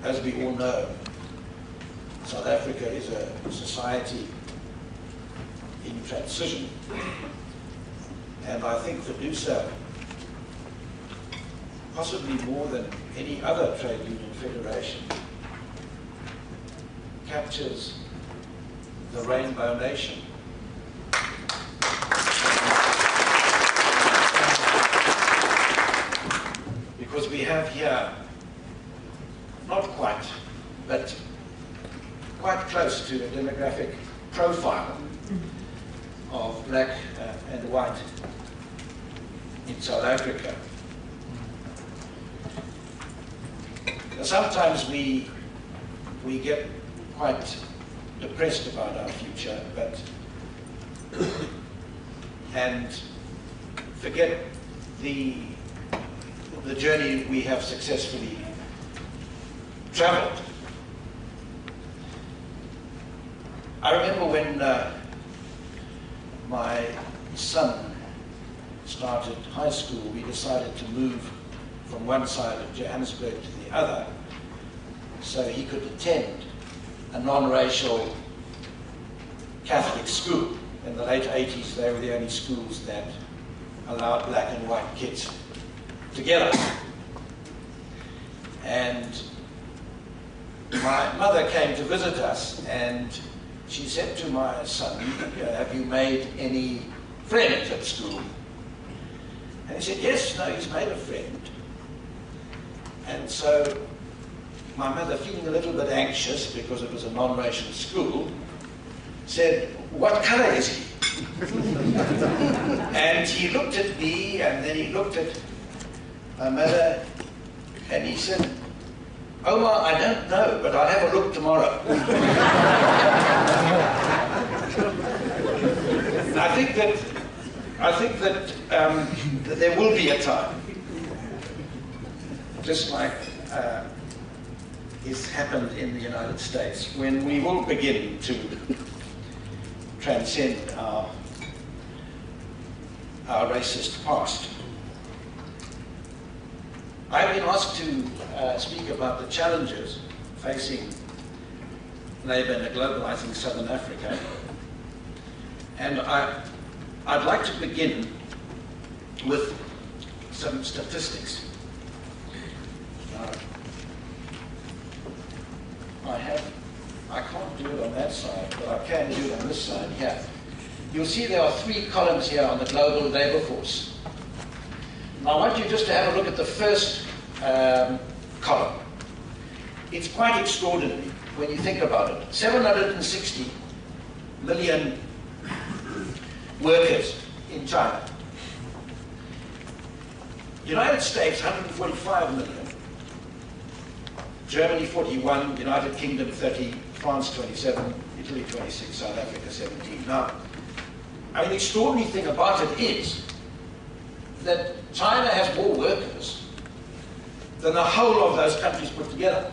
as we all know, South Africa is a society in transition, and I think FEDUSA, possibly more than any other trade union federation, captures the Rainbow Nation. Because we have here, not quite, but quite close to a demographic profile of black and white in South Africa. Sometimes we get quite depressed about our future, and forget the journey we have successfully traveled. I remember when my son started high school, we decided to move from one side of Johannesburg to the other so he could attend a non-racial Catholic school. In the late 80s, they were the only schools that allowed black and white kids together. And my mother came to visit us, and she said to my son, have you made any friends at school? And he said, yes, no, he's made a friend. And so my mother, feeling a little bit anxious because it was a non-racial school, said, what color is he? And he looked at me, and then he looked at my mother, and he said, Omar, I don't know, but I'll have a look tomorrow. I think that there will be a time, just like it's happened in the United States, when we will begin to transcend our racist past. I've been asked to speak about the challenges facing labour in a globalizing Southern Africa, and I'd like to begin with some statistics. I can't do it on that side, but I can do it on this side here. You'll see there are 3 columns here on the global labour force. Now I want you just to have a look at the first column. It's quite extraordinary when you think about it. 760 million workers in China. United States, 145 million. Germany, 41. United Kingdom, 30. France, 27. Italy, 26. South Africa, 17. Now, I mean, the extraordinary thing about it is that China has more workers than the whole of those countries put together.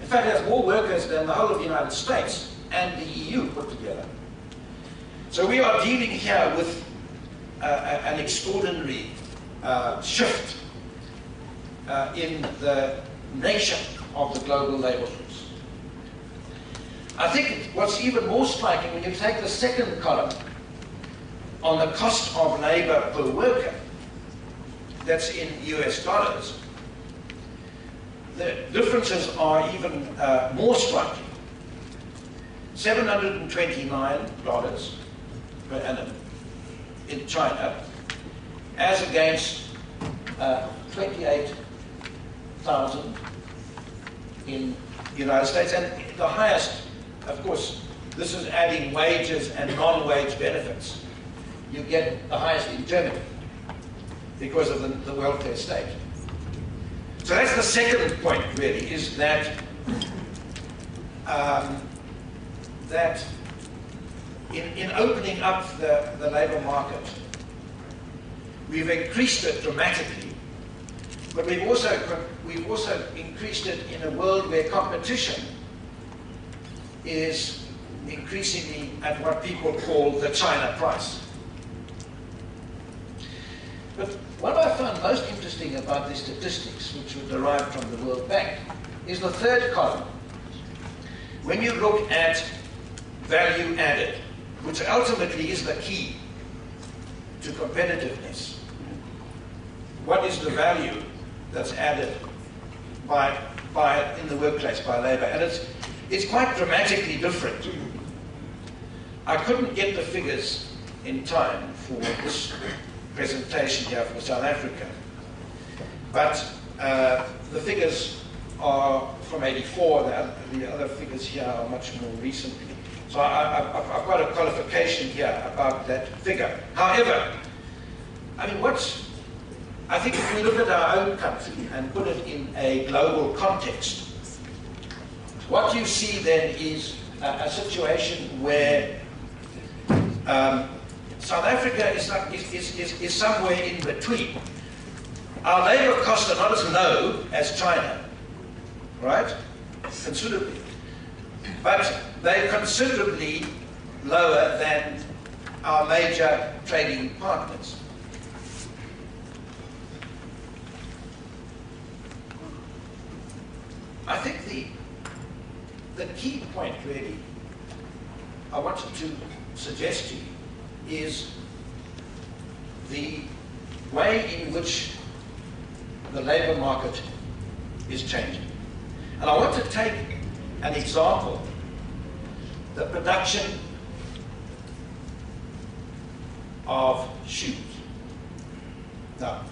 In fact, it has more workers than the whole of the United States and the EU put together. So we are dealing here with an extraordinary shift in the nature of the global labour force. I think what's even more striking, when you take the second column on the cost of labour per worker, that's in US dollars, the differences are even more striking. $729 per annum in China, as against 28,000 in the United States, and the highest, of course, this is adding wages and non-wage benefits. You get the highest in Germany because of the welfare state. So that's the second point, really, is that that in opening up the labour market, we've increased it dramatically, but we've also increased it in a world where competition is increasingly at what people call the China price. But what I found most interesting about these statistics, which were derived from the World Bank, is the third column. When you look at value added, which ultimately is the key to competitiveness, what is the value that's added in the workplace by labor? And it's quite dramatically different. I couldn't get the figures in time for this presentation here for South Africa, but the figures are from '84. The other figures here are much more recently. So I've got a qualification here about that figure. However, I mean, I think if we look at our own country and put it in a global context, what you see then is a situation where South Africa is somewhere in between. Our labor costs are not as low as China, right? Considerably. But they're considerably lower than our major trading partners. I think the key point really I wanted to suggest to you is the way in which the labor market is changing. And I want to take an example, the production of shoes. Now,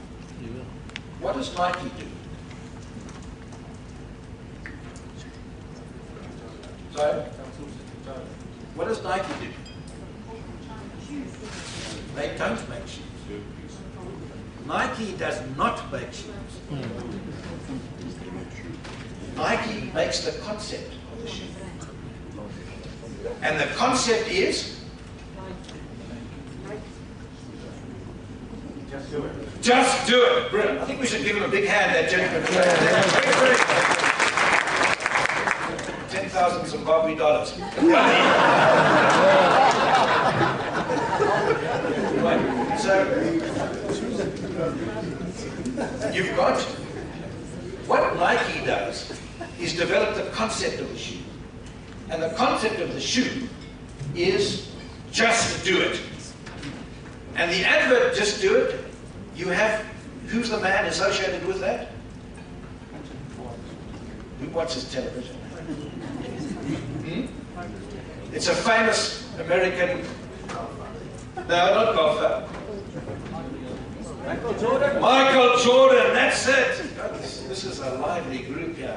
what does Nike do? Sorry? What does Nike do? They don't make shoes. Nike does not make shoes. Nike makes the concept of the shoe. And the concept is? Just do it. Just do it. Brilliant. I think we should give him a big hand, that gentleman. 10,000 Zimbabwe dollars. So, you've got, what Nike does is develop the concept of the shoe. And the concept of the shoe is just do it. And the advert, just do it, you have, who's the man associated with that? Who watches television? It's a famous American, no, not golfer. Michael Jordan. Michael Jordan, that's it. This is a lively group here.